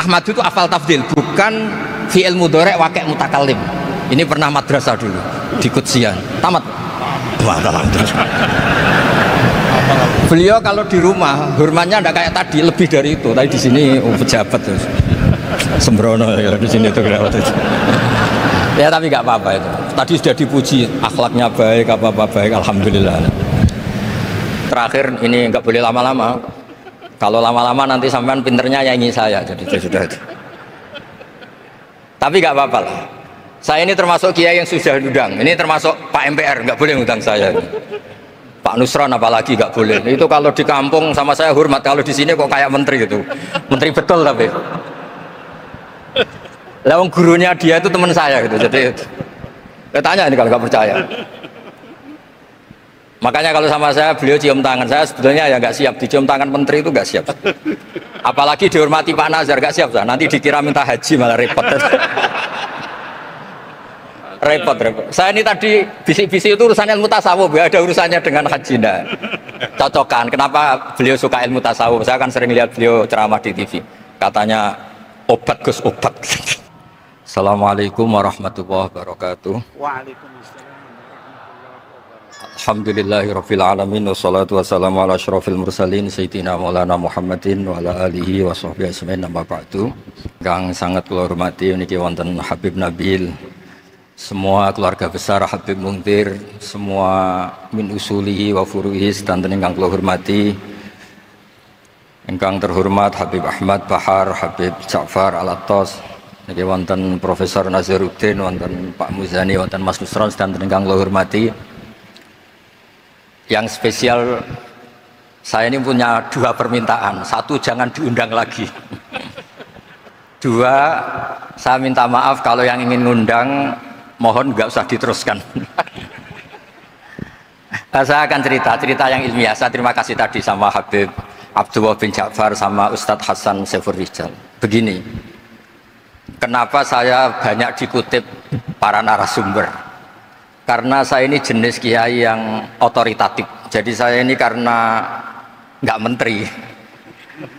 Ahmad itu afal tafdil, bukan fi'il mudhari' waqi' mutakallim. Ini pernah madrasah dulu di Kutsian. Tamat. Wah, terus. Beliau kalau di rumah hormatnya tidak kayak tadi, lebih dari itu. Tadi di sini pejabat terus. Sembrono ya di sini itu kenapa itu. Ya tapi nggak apa-apa itu. Tadi sudah dipuji akhlaknya baik, apa-apa baik, alhamdulillah. Terakhir ini nggak boleh lama-lama. Kalau lama-lama nanti sampean pinternya nyanyi saya, jadi sudah. Tapi nggak apa-apa lah. Saya ini termasuk kiai yang sudah diundang. Ini termasuk Pak MPR, nggak boleh ngundang saya. Pak Nusron apalagi nggak boleh. Itu kalau di kampung sama saya hormat. Kalau di sini kok kayak menteri gitu. Menteri betul tapi. Lawang gurunya dia itu teman saya gitu. Jadi tanya ini kalau nggak percaya. Makanya kalau sama saya beliau cium tangan, saya sebetulnya ya nggak siap dicium tangan menteri itu nggak siap. Apalagi dihormati Pak Nazar nggak siap. Nanti dikira minta haji malah repot. repot. Saya ini tadi bisik-bisik itu urusan ilmu tasawuf, ya ada urusannya dengan haji. Nah, cocokan. Kenapa beliau suka ilmu tasawuf? Saya kan sering lihat beliau ceramah di TV. Katanya obat Gus obat. Assalamualaikum warahmatullahi wabarakatuh. Waalaikumsalam. Alhamdulillahirabbil alamin wassalatu wassalamu ala asyrofil mursalin sayyidina maulana Muhammadin wa ala alihi wa sahbihi ajmain amma ba'du. Kang sangat kula hormati niki wonten Habib Nabil, semua keluarga besar Habib Mungtir, semua min usulihi wa furuhi sedanten ingkang kula hormati. Ingkang terhormat Habib Ahmad Bahar, Habib Ja'far Al-Attas, niki wonten Profesor Nazaruddin, wonten Pak Muzani, wonten Mas Nusron sedanten ingkang kula hormati. Yang spesial, saya ini punya dua permintaan. Satu, jangan diundang lagi. Dua, saya minta maaf kalau yang ingin ngundang mohon nggak usah diteruskan. Saya akan cerita yang ilmiah. Saya terima kasih tadi sama Habib Abdullah bin Ja'far sama Ustadz Hasan Saifur Rijal. Begini, kenapa saya banyak dikutip para narasumber? Karena saya ini jenis kiai yang otoritatif. Jadi saya ini karena nggak menteri,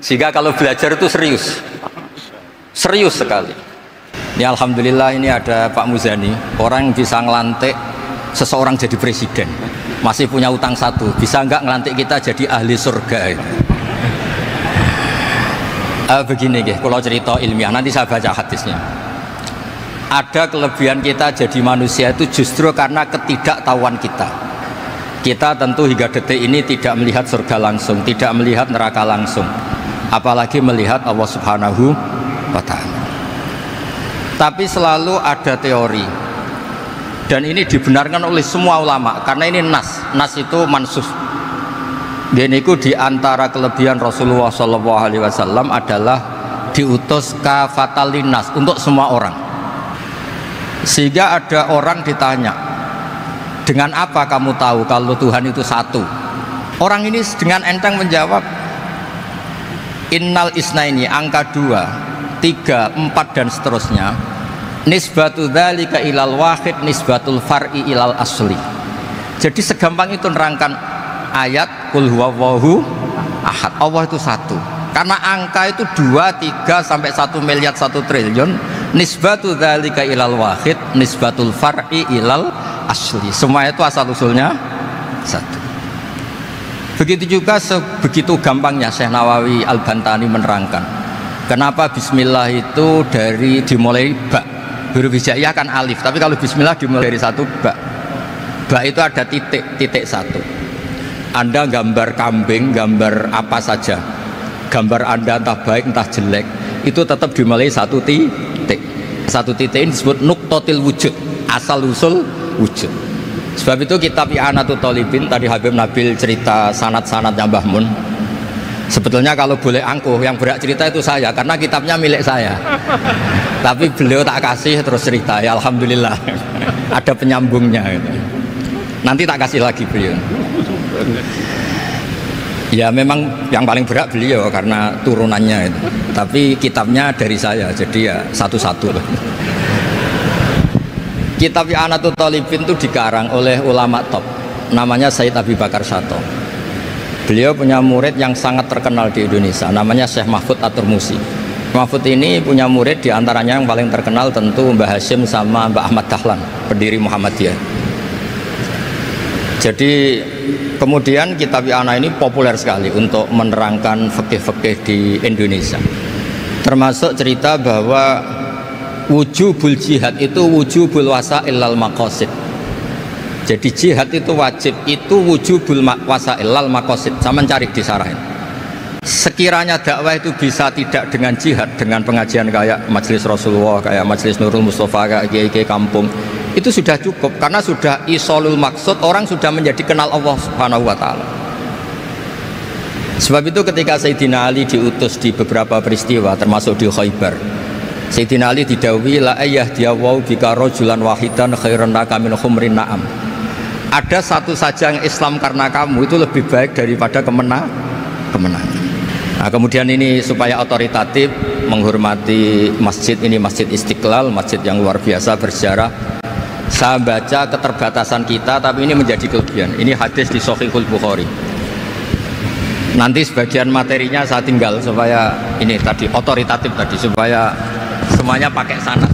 sehingga kalau belajar itu serius sekali. Ini alhamdulillah ini ada Pak Muzani, orang yang bisa ngelantik seseorang jadi presiden, masih punya utang satu, bisa nggak ngelantik kita jadi ahli surga itu. Begini kalau cerita ilmiah, nanti saya baca hadisnya. Ada kelebihan kita jadi manusia itu justru karena ketidaktahuan kita. Kita tentu hingga detik ini tidak melihat surga langsung, tidak melihat neraka langsung, apalagi melihat Allah Subhanahu wa Ta'ala. Tapi selalu ada teori, dan ini dibenarkan oleh semua ulama karena ini nas itu mansus. Dan itu diantara kelebihan Rasulullah SAW adalah diutus kafatal linnas, untuk semua orang. Sehingga ada orang ditanya, dengan apa kamu tahu kalau Tuhan itu satu? Orang ini dengan enteng menjawab, innal isnaini, angka 2, 3, 4 dan seterusnya, nisbatu dzalika ilal wahid nisbatul far'i ilal asli. Jadi segampang itu nerangkan ayat qul huwallahu ahad, Allah itu satu. Karena angka itu 2, 3 sampai 1 miliar 1 triliun, nisbatu dzalika ilal wahid nisbatul far'i ilal asli. Semua itu asal usulnya satu. Begitu juga begitu gampangnya Syekh Nawawi Al-Bantani menerangkan kenapa bismillah itu dimulai ba. Huruf hijaiyah kan alif, tapi kalau bismillah dimulai dari satu ba. Ba itu ada titik satu. Anda gambar kambing, gambar apa saja, gambar Anda entah baik entah jelek, itu tetap dimulai satu titik. Satu titik ini disebut nuktotil wujud, asal usul wujud. Sebab itu kitab I'anatul Thalibin, tadi Habib Nabil cerita sanad-sanadnya Mbah Mun. Sebetulnya kalau boleh angkuh, yang berhak cerita itu saya, karena kitabnya milik saya. Tapi beliau tak kasih terus cerita, ya alhamdulillah. Ada penyambungnya gitu. Nanti tak kasih lagi beliau. Ya memang yang paling berat beliau karena turunannya itu. Tapi kitabnya dari saya, jadi ya satu-satu. Kitab I'anatul Thalibin itu dikarang oleh ulama top, namanya Sayyid Abi Bakar Syato. Beliau punya murid yang sangat terkenal di Indonesia, namanya Syekh Mahfud At-Turmusi. Mahfud ini punya murid, diantaranya yang paling terkenal tentu Mbah Hashim sama Mbah Ahmad Dahlan, pendiri Muhammadiyah. Jadi kemudian kitab I'anah ini populer sekali untuk menerangkan fikih-fikih di Indonesia. Termasuk cerita bahwa wujubul jihad itu wujubul wasail lal maqasid. Jadi jihad itu wajib, itu wujubul wasail lal maqasid. Sama cari disarahin. Sekiranya dakwah itu bisa tidak dengan jihad, dengan pengajian kayak Majelis Rasulullah, kayak Majelis Nurul Mustafa, kayak kiai-kiai kampung, itu sudah cukup karena sudah isolul maksud, orang sudah menjadi kenal Allah Subhanahu wa taala. Sebab itu ketika Sayyidina Ali diutus di beberapa peristiwa termasuk di Khaybar, Sayyidina Ali didhawuhi la ayyahdiyawu bika rajulan wahidan khairan laka min khumrin na'am. Ada satu saja yang Islam karena kamu itu lebih baik daripada kemenangan. Nah, kemudian ini supaya otoritatif menghormati masjid ini, Masjid Istiqlal, masjid yang luar biasa bersejarah. Saya baca keterbatasan kita, tapi ini menjadi kelebihan. Ini hadis di Shahihul Bukhari. Nanti sebagian materinya saya tinggal supaya ini tadi otoritatif tadi, supaya semuanya pakai sanad.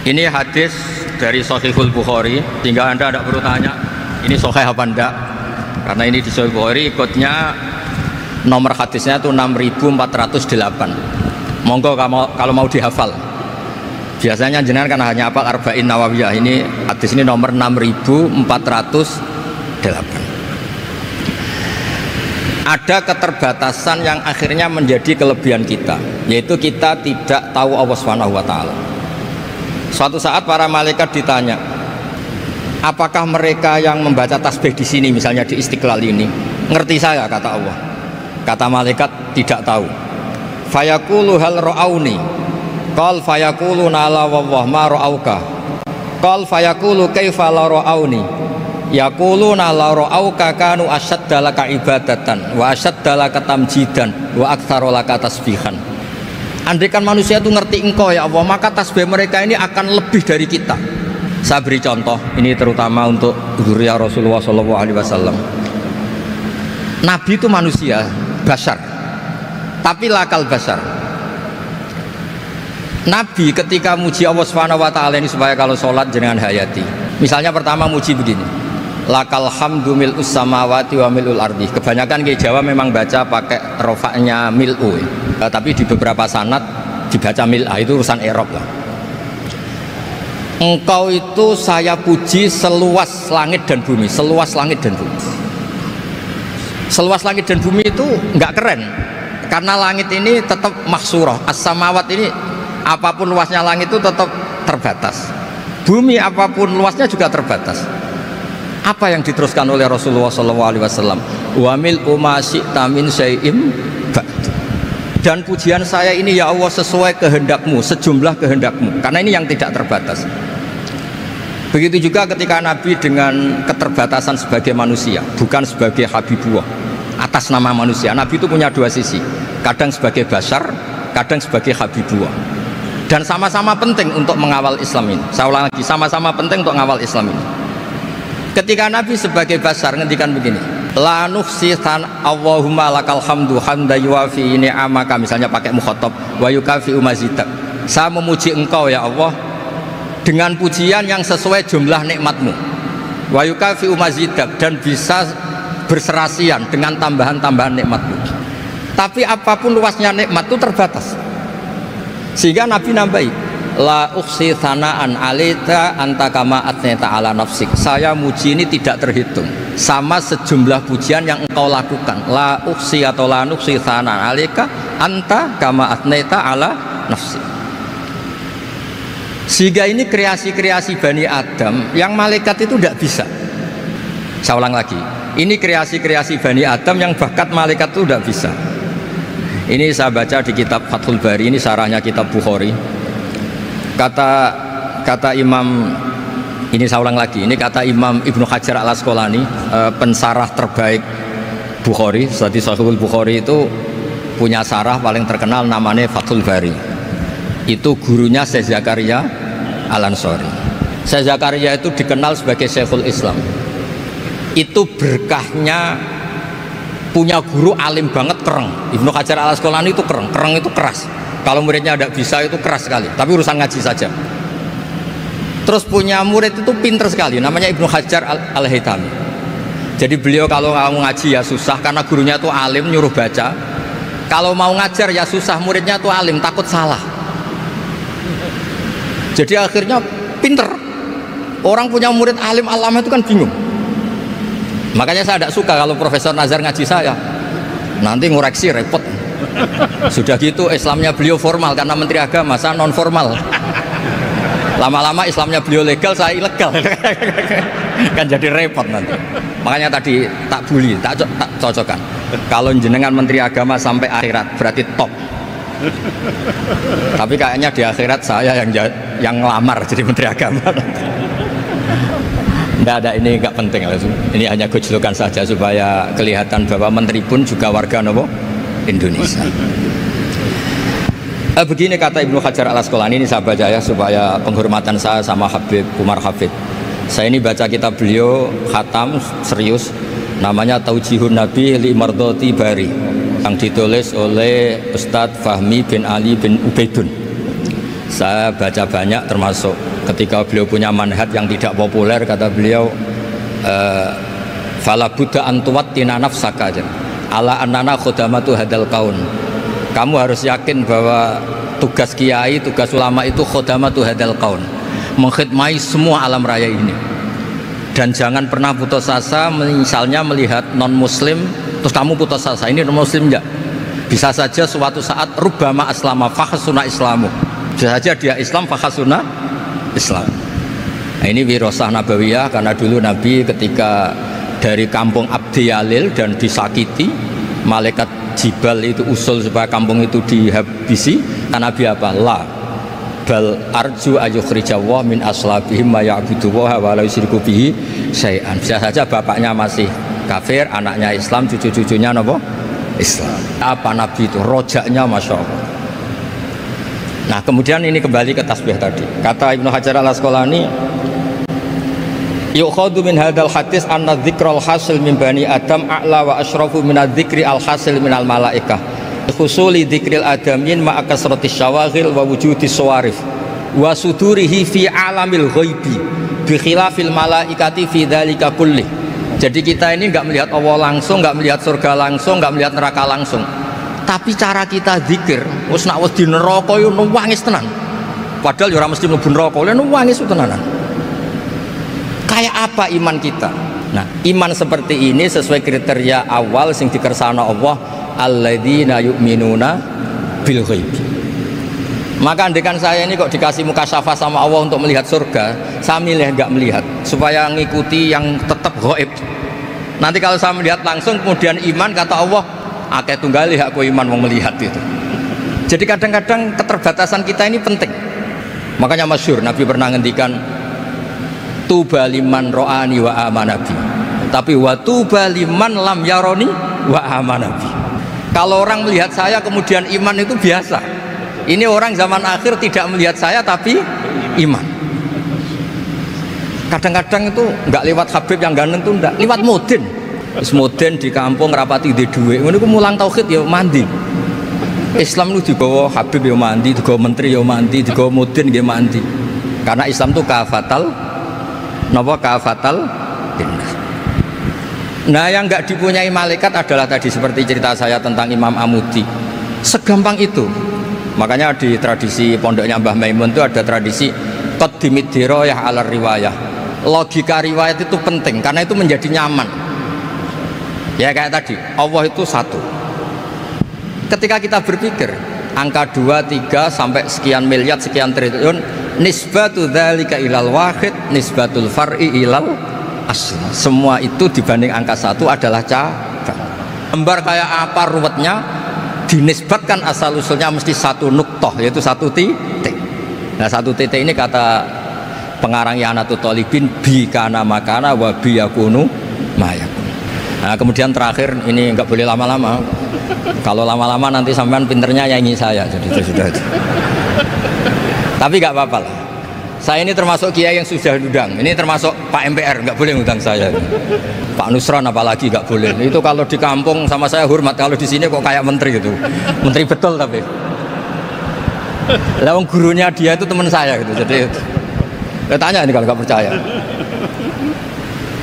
Ini hadis dari Shahihul Bukhari, tinggal Anda tidak perlu tanya ini sahih apa enggak, karena ini di Shahihul Bukhari ikutnya nomor hadisnya itu 6408. Monggo kalau mau dihafal. Biasanya jenengan kan hanya hafal Arba'in Nawawiyah. Ini hadis ini nomor 6408. Ada keterbatasan yang akhirnya menjadi kelebihan kita, yaitu kita tidak tahu Allah Subhanahu wa taala. Suatu saat para malaikat ditanya, apakah mereka yang membaca tasbih di sini misalnya di Istiqlal ini ngerti saya, kata Allah. Kata malaikat tidak tahu. Fayaqulu hal ra'auni. Qal fayaqulu la wallah ma ra'auka. Qal fayaqulu kaifa la ra'auni. Yaquluna la ra'auka kanu asyadda laka ibadatan wa asyadda laka tamjidan wa aktsara laka tasbihan. Andaikan manusia itu ngerti engkau ya Allah, maka tasbih mereka ini akan lebih dari kita. Saya beri contoh, ini terutama untuk zuriat Rasulullah SAW. Nabi itu manusia, basar, tapi lakal basar. Nabi ketika muji Allah Subhanahu wa taala ini supaya kalau sholat jangan hayati. Misalnya pertama muji begini, lakal hamdu mil'us samawati wa mil'ul ardi. Kebanyakan di Jawa memang baca pakai rofaknya mil'u, tapi di beberapa sanad dibaca mil'a, itu urusan i'rab lah. Engkau itu saya puji seluas langit dan bumi, seluas langit dan bumi. Seluas langit dan bumi itu nggak keren, karena langit ini tetap mahsurah, as-samawat ini apapun luasnya langit itu tetap terbatas, bumi apapun luasnya juga terbatas. Apa yang diteruskan oleh Rasulullah SAW? Wamil umasyi'ta min syai'im ba'du. Dan pujian saya ini ya Allah sesuai kehendakmu, sejumlah kehendakmu, karena ini yang tidak terbatas. Begitu juga ketika Nabi dengan keterbatasan sebagai manusia, bukan sebagai Habibullah, atas nama manusia. Nabi itu punya dua sisi, kadang sebagai basar, kadang sebagai Habibullah. Dan sama-sama penting untuk mengawal Islam ini. Saya ulang lagi, sama-sama penting untuk mengawal Islam ini. Ketika Nabi sebagai basar ngendikan begini, la nuhsi Allahumma lakal hamdu hamda yuwafi ni'amaka, misalnya pakai mukhatab, wa yukafi umazidak. Saya memuji engkau ya Allah dengan pujian yang sesuai jumlah nikmatmu, wa yukafi umazidak, dan bisa berserasian dengan tambahan-tambahan nikmatmu. Tapi apapun luasnya nikmat itu terbatas, sehingga Nabi nambahi, la uksi thanaan alita anta kama atneta ala nafsik. Saya muji ini tidak terhitung, sama sejumlah pujian yang engkau lakukan. La uksi atau la nuksi thanaan alika anta kama atneta ala nafsik. Sehingga ini kreasi-kreasi Bani Adam yang malaikat itu tidak bisa. Saya ulang lagi, ini kreasi-kreasi Bani Adam yang bakat malaikat itu tidak bisa. Ini saya baca di kitab Fathul Bari, ini sarahnya kitab Bukhari. Kata Imam, ini saya ulang lagi, ini kata Imam Ibnu Hajar al Asqalani, pensarah terbaik Bukhari. Jadi Sahihul Bukhari itu punya sarah paling terkenal namanya Fathul Bari. Itu gurunya Syekh Zakaria Al-Ansari. Syekh Zakaria itu dikenal sebagai Syekhul Islam. Itu berkahnya punya guru alim banget, kereng. Ibnu Hajar Al Asqalani itu kereng itu keras. Kalau muridnya tidak bisa itu keras sekali, tapi urusan ngaji saja. Terus punya murid itu pinter sekali, namanya Ibnu Hajar Al-Haytami. Jadi beliau kalau mau ngaji ya susah, karena gurunya itu alim nyuruh baca. Kalau mau ngajar ya susah, muridnya itu alim takut salah. Jadi akhirnya pinter. Orang punya murid alim alama itu kan bingung. Makanya saya tidak suka kalau Profesor Nazar ngaji saya, nanti ngoreksi repot. Sudah gitu Islamnya beliau formal karena Menteri Agama, saya non formal. Lama-lama Islamnya beliau legal, saya ilegal. Kan jadi repot nanti. Makanya tadi tak bully, tak cocokkan. Kalau jenengan Menteri Agama sampai akhirat berarti top. Tapi kayaknya di akhirat saya yang ngelamar jadi Menteri Agama. Enggak ada, ini enggak penting. Ini hanya gojlokan saja supaya kelihatan bahwa menteri pun juga warga Indonesia. Begini kata Ibnu Hajar Al Asqalani, ini saya baca ya supaya penghormatan saya sama Habib Umar Hafid. Saya ini baca kitab beliau khatam serius, namanya Taujihun Nabi li Mardhati Bari, yang ditulis oleh Ustadz Fahmi bin Ali bin Ubaidun. Saya baca banyak, termasuk ketika beliau punya manhaj yang tidak populer, kata beliau fala buddha antuwattina nafsaka ala annana khudamatu hadal kaun. Kamu harus yakin bahwa tugas kiai, tugas ulama itu khudamatu hadal kaun, mengkhidmati semua alam raya ini. Dan jangan pernah putus asa, misalnya melihat non muslim terus kamu putus asa, ini non muslim enggak. Bisa saja suatu saat rubbama aslama fakhasuna islamu, bisa saja dia Islam fakhasuna Islam. Nah, ini wirasah nabawiyah, karena dulu Nabi ketika dari kampung Abdi Yalil dan disakiti, malaikat Jibal itu usul supaya kampung itu dihabisi. Karena Nabi apa? La bal arju ayukhrijawah min aslabihim ma ya'budu wa la yusyriku bihi syai'an. Bisa saja bapaknya masih kafir, anaknya Islam, cucu-cucunya apa? Islam. Apa Nabi itu? Rojaknya Masya Allah. Nah kemudian ini kembali ke tasbih tadi. Kata Ibnu Hajar Al Asqalani, yukhadu min hadal hadis anna dzikral hasil min bani adam a'la wa asyrafu min adzikri al hasil min al malaikah khusuli dzikril adamin ma akasratis syawaghil wa wujudis sawarif wa sudurihi fi alamil ghaibi bi khilafil malaikati fi dzalika kulli. Jadi kita ini enggak melihat Allah langsung, enggak melihat surga langsung, enggak melihat neraka langsung, tapi cara kita zikir wis nak wis di neraka yo nangis tenan, padahal yo ora mesti mlebu neraka, lha nangis tenanan. Kayak apa iman kita? Nah, iman seperti ini sesuai kriteria awal sing dikersana Allah, alladzina yu'minuna bil ghaib. Maka andekan saya ini kok dikasih mukasyafah sama Allah untuk melihat surga, saya milih enggak melihat supaya ngikuti yang tetap ghaib. Nanti kalau saya melihat langsung kemudian iman, kata Allah, akeh tunggalih aku iman mau melihat itu. Jadi kadang-kadang keterbatasan kita ini penting. Makanya masyhur Nabi pernah ngendikan tuba liman ro'ani wa amanabi, tapi wa tuba liman lam yaroni wa amanabi. Kalau orang melihat saya kemudian iman itu biasa. Ini orang zaman akhir tidak melihat saya tapi iman. Kadang-kadang itu nggak lewat Habib yang ganteng tuh, enggak lewat Mudin. Mudin di kampung rapati di duit, ini aku mulang tauhid ya mandi. Islam itu digawa Habib ya mandi, digawa menteri ya mandi, digawa Mudin ya mandi. Karena Islam itu kafatal, napa kafatal dinnas. Nah yang nggak dipunyai malaikat adalah tadi seperti cerita saya tentang Imam Amudi. Segampang itu. Makanya di tradisi pondoknya Mbah Maimun itu ada tradisi qaddimid dirayah ala riwayah. Logika riwayat itu penting karena itu menjadi nyaman. Ya kayak tadi, Allah itu satu. Ketika kita berpikir angka 2, 3 sampai sekian miliar, sekian triliun, nisbatu dzalika ilal wahid, nisbatul far'i ilal asl. Semua itu dibanding angka 1 adalah cabang. Gambar kayak apa ruwetnya, dinisbatkan asal usulnya mesti satu nuktoh, yaitu satu titik. Nah satu titik ini kata pengarang Yanatul Talibin, bi kana makana wa bi yakunu mayakun. Nah kemudian terakhir ini nggak boleh lama-lama. Kalau lama-lama nanti sampean pinternya nyanyi saya, jadi itu sudah. Tapi nggak apa-apa lah. Saya ini termasuk kiai yang sudah diundang. Ini termasuk Pak MPR, nggak boleh ngundang saya. Pak Nusron apalagi nggak boleh. Itu kalau di kampung sama saya hormat, kalau di sini kok kayak menteri gitu. Menteri betul tapi. Lah gurunya dia itu teman saya gitu. Jadi tanya ini kalau nggak percaya.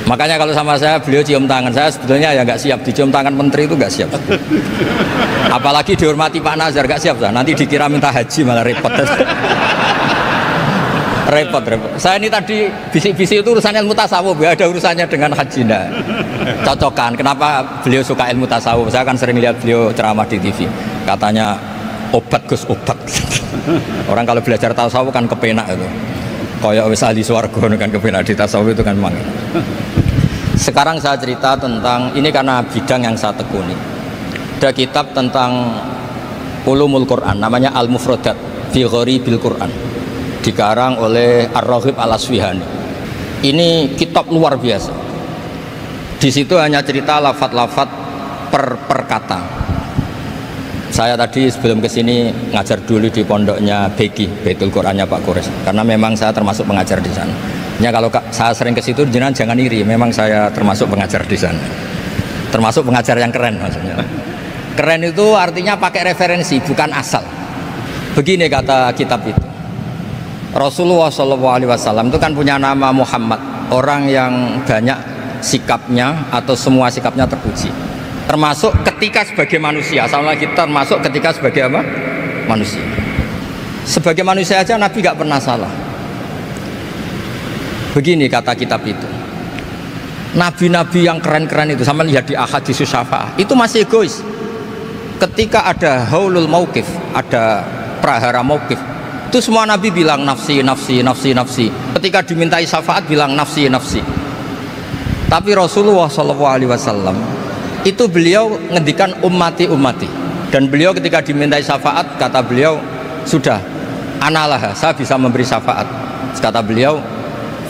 Makanya kalau sama saya beliau cium tangan, saya sebetulnya ya nggak siap dicium tangan menteri itu nggak siap. Apalagi dihormati Pak Nazar nggak siap, nanti dikira minta haji malah repot. repot. Saya ini tadi bisik-bisik itu urusan ilmu tasawuf, ya ada urusannya dengan haji nah. Cocokan. Kenapa beliau suka ilmu tasawuf? Saya kan sering lihat beliau ceramah di TV. Katanya obat Gus obat. Orang kalau belajar tasawuf kan kepenak itu. Kayak wis ahli swarga kan kepenak di tasawuf itu kan memang. Sekarang saya cerita tentang ini karena bidang yang saya tekuni. Ada kitab tentang ulumul Quran namanya Al-Mufradat fi Gharibil Quran, dikarang oleh Ar-Raghib Al-Asfihani. Ini kitab luar biasa. Di situ hanya cerita lafat-lafat per kata. Saya tadi sebelum kesini ngajar dulu di pondoknya Beki, Baitul Qurannya Pak Kores, karena memang saya termasuk pengajar di sana. Ya kalau saya sering ke situ jangan iri, memang saya termasuk pengajar di sana. Termasuk pengajar yang keren maksudnya. Keren itu artinya pakai referensi, bukan asal. Begini kata kitab itu. Rasulullah SAW itu kan punya nama Muhammad, orang yang banyak sikapnya atau semua sikapnya terpuji. Termasuk ketika sebagai manusia, sama kita termasuk ketika sebagai apa? Manusia. Sebagai manusia aja Nabi gak pernah salah. Begini kata kitab itu. Nabi-nabi yang keren-keren itu, sama lihat di Ahaditsus Syafa'ah, itu masih egois. Ketika ada haulul mauqif, ada prahara mauqif, itu semua Nabi bilang nafsi, nafsi, nafsi, nafsi. Ketika dimintai syafaat bilang nafsi, nafsi. Tapi Rasulullah SAW itu beliau ngendikan ummati, ummati. Dan beliau ketika dimintai syafaat kata beliau sudah, analah, saya bisa memberi syafaat. Kata beliau,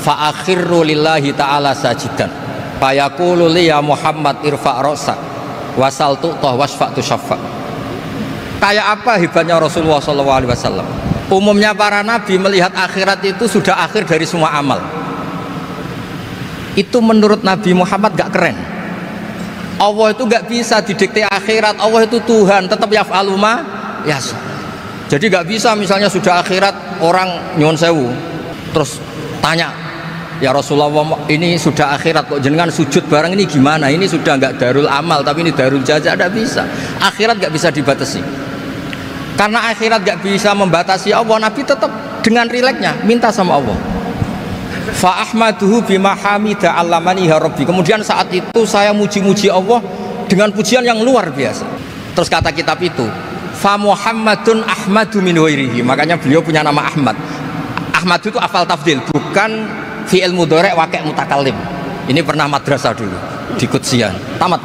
fa akhirru lillahi ta'ala sajidan fayaqulu li ya Muhammad irfa' ra'sak wasal tu'tah wasfa'tu syafa'. Kayak apa hebatnya Rasulullah SAW? Umumnya para nabi melihat akhirat itu sudah akhir dari semua amal. Itu menurut Nabi Muhammad gak keren. Allah itu gak bisa didikte akhirat. Allah itu Tuhan, tetap yaf'alu ma yasha. Jadi gak bisa misalnya sudah akhirat orang nyuwun sewu terus tanya, ya Rasulullah ini sudah akhirat kok jenengan sujud bareng ini gimana? Ini sudah nggak darul amal tapi ini darul jaza. Tidak bisa. Akhirat nggak bisa dibatasi. Karena akhirat nggak bisa membatasi Allah, Nabi tetap dengan rileksnya minta sama Allah. Fa ahmaduhu bima hamida 'allamani ya Rabbi. Kemudian saat itu saya muji-muji Allah dengan pujian yang luar biasa. Terus kata kitab itu, fa Muhammadun ahmadu min ghairihi. Makanya beliau punya nama Ahmad. Ahmad itu afal tafdil, bukan fi'il mudhari' waqi' mutakallim. Ini pernah madrasah dulu di Kutsian. Tamat.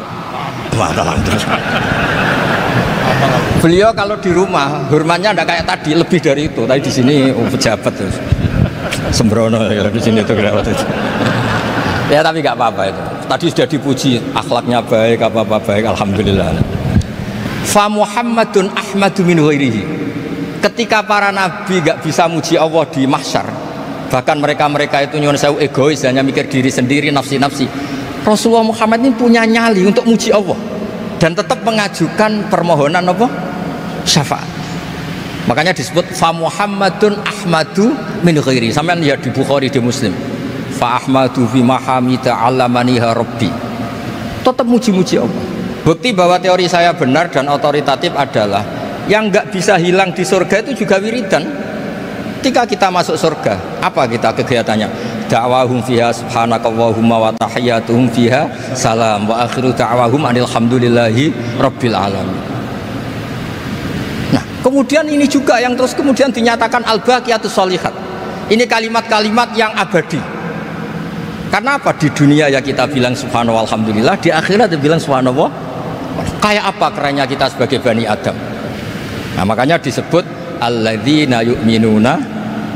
Beliau kalau di rumah hormatnya tidak kayak tadi, lebih dari itu. Tadi di sini pejabat terus. Sembrono ya di sini itu kenapa itu. Ya tapi nggak apa-apa itu. Tadi sudah dipuji, akhlaknya baik, apa-apa baik, alhamdulillah. Fa Muhammadun ahmadu min ghairihi. Ketika para nabi gak bisa muji Allah di mahsyar, bahkan mereka itu nyuwun sewu egois, hanya mikir diri sendiri, nafsi-nafsi. Rasulullah Muhammad ini punya nyali untuk muji Allah dan tetap mengajukan permohonan apa? Syafaat. Makanya disebut fa Muhammadun ahmadu min ghairi. Sampeyan lihat di Bukhari, di Muslim. Fa ahmadu fi mahamida 'allamani rabbi. Tetap muji-muji Allah. Bukti bahwa teori saya benar dan otoritatif adalah yang nggak bisa hilang di surga itu juga wiridan. Ketika kita masuk surga, apa kita kegiatannya? Da'wahum fiha subhanakallahumma wa tahiyyatuhum fiha salam wa akhiru da'wahum alhamdulillahi rabbil alamin. Nah, kemudian ini juga yang terus kemudian dinyatakan al-baqiyatus sholihat. Ini kalimat-kalimat yang abadi. Karena apa? Di dunia ya kita bilang subhanallah alhamdulillah, di akhirat dia bilang subhanallah. Kayak apa kerennya kita sebagai Bani Adam? Nah, makanya disebut alladzina yu'minuna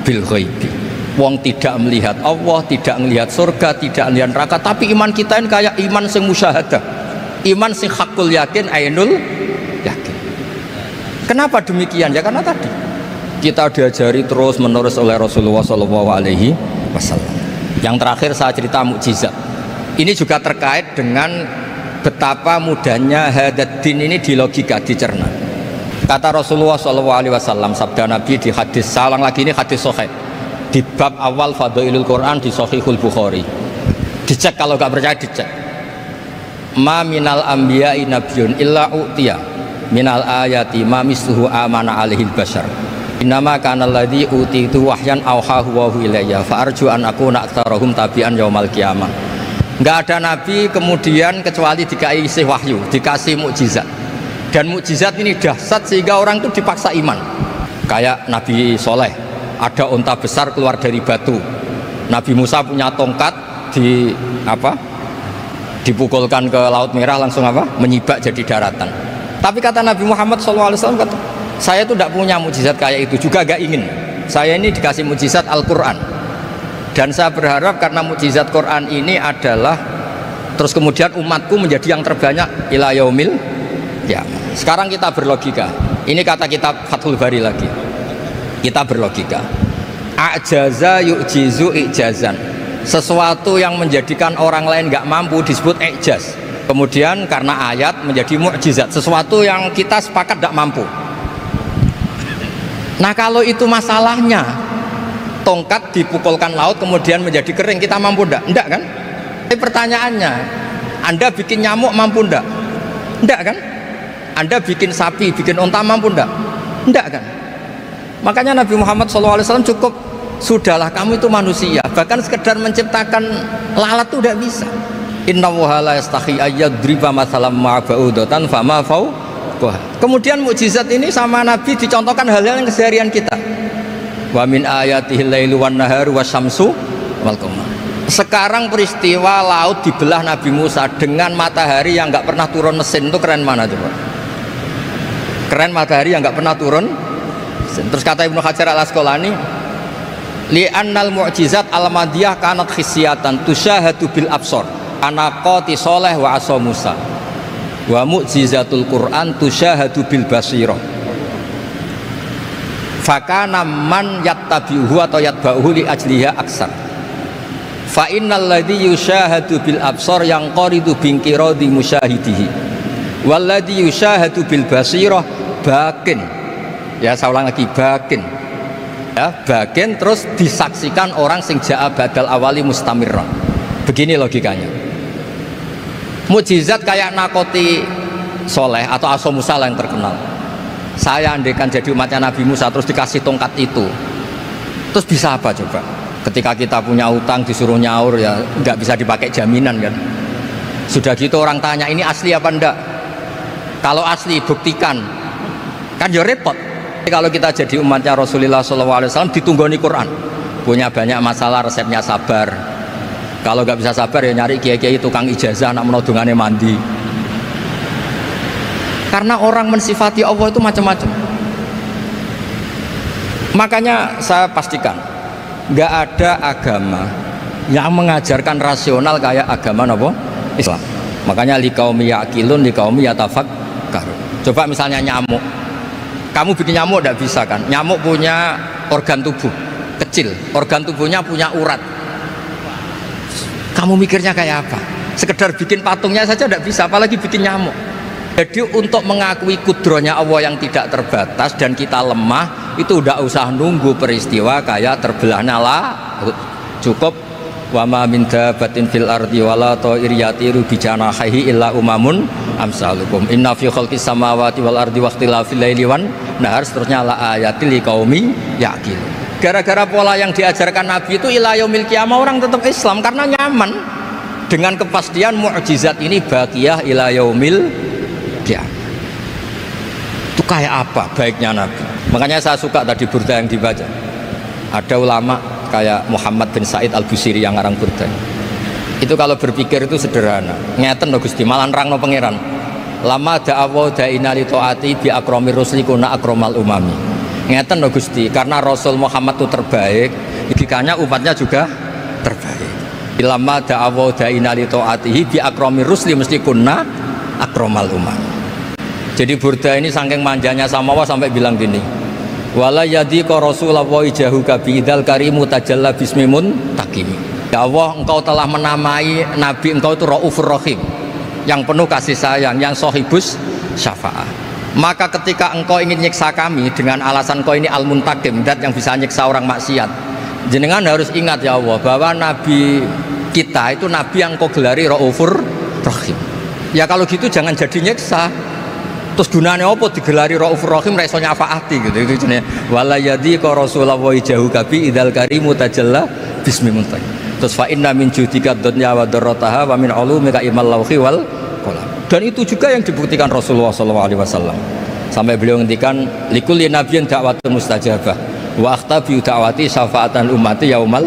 bil ghaibi. Wong tidak melihat Allah, tidak melihat surga, tidak melihat neraka, tapi iman kita ini kayak iman sing musyahadah. Iman sing hakul yakin, ainul yakin. Kenapa demikian? Ya karena tadi Kita diajari terus menerus oleh Rasulullah SAW. Yang terakhir saya cerita mukjizat. Ini juga terkait dengan betapa mudahnya hadaddin ini di logika, dicerna. Kata Rasulullah SAW, sabda Nabi di hadis, salang lagi ini hadis sahih di bab awal Fadailul Quran di Sahihul Bukhari. Dicek, kalau nggak percaya dicek. Ma minal anbiya'i nabiyyun illa u'tiya minal ayati ma misluhu amana alaihil bashar. Innama kana alladhi utitu wahyan awhahu wa ilayya fa arju an akuna aktsarahum tabi'an yaumal qiyamah. Enggak ada nabi kemudian kecuali dikasih wahyu, dikasih mukjizat. Dan mukjizat ini dahsyat sehingga orang itu dipaksa iman. Kayak Nabi Soleh, ada unta besar keluar dari batu. Nabi Musa punya tongkat dipukulkan ke Laut Merah langsung menyibak jadi daratan. Tapi kata Nabi Muhammad SAW, saya itu tidak punya mukjizat kayak itu, juga gak ingin. Saya ini dikasih mukjizat Al-Quran, dan saya berharap karena mukjizat Quran ini adalah terus kemudian umatku menjadi yang terbanyak ila yaumil qiyamah. Sekarang kita berlogika, ini kata kitab Fathul Bari lagi, kita berlogika, a'jaza yu'jizu i'jazan, sesuatu yang menjadikan orang lain nggak mampu disebut i'jaz. Kemudian karena ayat menjadi mukjizat, sesuatu yang kita sepakat tidak mampu. Nah kalau itu masalahnya, tongkat dipukulkan laut kemudian menjadi kering, kita mampu enggak? Enggak kan? Tapi pertanyaannya, Anda bikin nyamuk mampu enggak? Enggak kan? Anda bikin sapi, bikin unta mampu enggak? Enggak kan? Makanya Nabi Muhammad SAW cukup, sudahlah kamu itu manusia, bahkan sekedar menciptakan lalat itu tidak bisa. Innallaha la yastahi ayyadriba mathalam ma'ba'udatan fama fawqaha. Kemudian mukjizat ini sama Nabi dicontohkan hal-hal yang keseharian kita. Wa min ayatihil lailu wan naharu wasyamsu wal qamar. Sekarang peristiwa laut dibelah Nabi Musa dengan matahari yang nggak pernah turun mesin, itu keren mana coba? Keren matahari yang nggak pernah turun mesin. Terus kata Ibnu Hajar al-Asqalani, li'annal mu'jizat al-madiyah kanat khisyatan tusyahadu bil absor anaqati soleh wa asa Musa wa mu'jizatul Quran tusyahadu bil basirah fakana man yattabi'uhu atau yatba'uhu li ajliha aksar fa innal ladzi yusyahadu bil absar yang qaridu bingkiradi musyahidihi wal ladzi yusyahadu bil basirah bakin, ya saya ulang lagi, bakin, ya bakin, terus disaksikan orang sing ja'a badal awali mustamirran. Begini logikanya, mukjizat kayak nakoti Soleh atau Asa Musa yang terkenal. Saya andaikan jadi umatnya Nabi Musa terus dikasih tongkat itu, terus bisa apa coba? Ketika kita punya utang disuruh nyaur, ya nggak bisa dipakai jaminan kan. Sudah gitu orang tanya ini asli apa enggak, kalau asli buktikan, kan ya repot. Kalau kita jadi umatnya Rasulullah SAW ditunggoni Quran, punya banyak masalah, resepnya sabar. Kalau nggak bisa sabar ya nyari kiai-kiai tukang ijazah nak menodongannya mandi. Karena orang mensifati Allah itu macam-macam. Makanya saya pastikan nggak ada agama yang mengajarkan rasional kayak agama apa? Islam. Makanya liqaumi yaqilun liqaumi yatafakkarun. Coba misalnya nyamuk, kamu bikin nyamuk tidak bisa kan? Nyamuk punya organ tubuh kecil, organ tubuhnya punya urat. Kamu mikirnya kayak apa? Sekedar bikin patungnya saja tidak bisa, apalagi bikin nyamuk. Jadi untuk mengakui kudrohnya Allah yang tidak terbatas dan kita lemah, itu tidak usah nunggu peristiwa kayak terbelahnya laut. Cukup wa ma min dabbatin fil ardi wala ta'ir yatiru bi janahihi illa umamun amsalukum inna fi khalqis samawati wal ardi waqtilafil laili wan nahar, seterusnya la ayatil liqaumi yaqilun. Gara-gara pola yang diajarkan Nabi itu ila yaumil qiyamah orang tetap Islam karena nyaman dengan kepastian mukjizat ini baqiyah ila yaumil qiyamah. Itu kayak apa baiknya Nabi. Makanya saya suka tadi burda yang dibaca. Ada ulama kayak Muhammad bin Said Al-Busiri yang ngarang burda. Itu kalau berpikir itu sederhana. Ngeten lho Gusti, malah nerangno pangeran. Lama da'awa da'ina li ta'ati bi akramir rusli kuna akramal umami. Ngeten lho Gusti, karena Rasul Muhammad itu terbaik, logikanya umatnya juga terbaik. Lama da'awa da'ina li ta'atihi bi akramir rusli mesti kuna akramal umami. Jadi burda ini saking manjanya sama Allah sampai bilang gini, Wala yadhiqa Rasulullah jahuka bidzal karimu tajalla bismimun takim. Ya Allah, engkau telah menamai nabi engkau itu Raufur Rahim, yang penuh kasih sayang, yang sohibus syafa'ah. Maka ketika engkau ingin nyiksa kami dengan alasan engkau ini al-muntakim, dat yang bisa nyiksa orang maksiat, jenengan harus ingat ya Allah bahwa nabi kita itu nabi yang engkau gelari Raufur Rahim. Ya kalau gitu jangan jadi nyiksa. Terus gunanya apa digelari Raufur Rahim ra iso nyafaati gitu. Itu jenenge wala yadhiqa Rasulullah jahuka bi idzal karimu tajalla bismimun takim. Terus fa inna min judika dunya wa darrataha wa min ulumika imal lauhi wal qalam. Dan itu juga yang dibuktikan Rasulullah SAW sampai beliau ngendikan likulli nabiyyin da'watun mustajabah wa akhtabi da'wati syafaatan ummati yaumal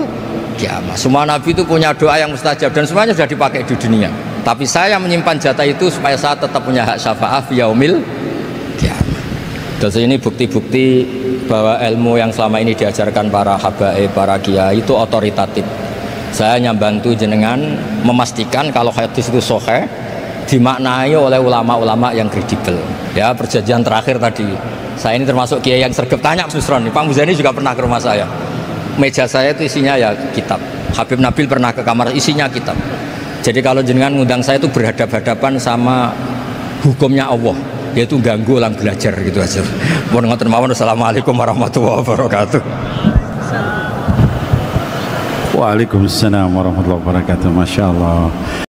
kiamah. Semua nabi itu punya doa yang mustajab dan semuanya sudah dipakai di dunia. Tapi saya menyimpan jatah itu supaya saya tetap punya hak syafaat fi yaumil kiamah. Terus ini bukti-bukti bahwa ilmu yang selama ini diajarkan para habaib, para kiai itu otoritatif. Saya hanya bantu jenengan memastikan kalau hadis itu sahih, dimaknai oleh ulama-ulama yang kredibel. Ya, perjanjian terakhir tadi, saya ini termasuk kiai yang sergap tanya Susron. Pak Muzani juga pernah ke rumah saya. Meja saya itu isinya ya kitab. Habib Nabil pernah ke kamar, isinya kitab. Jadi kalau jenengan ngundang saya itu berhadap-hadapan sama hukumnya Allah, yaitu ganggu orang belajar gitu aja. Mohon ngoten mawon. Assalamualaikum warahmatullahi wabarakatuh. Waalaikumsalam warahmatullahi wabarakatuh. Masya Allah.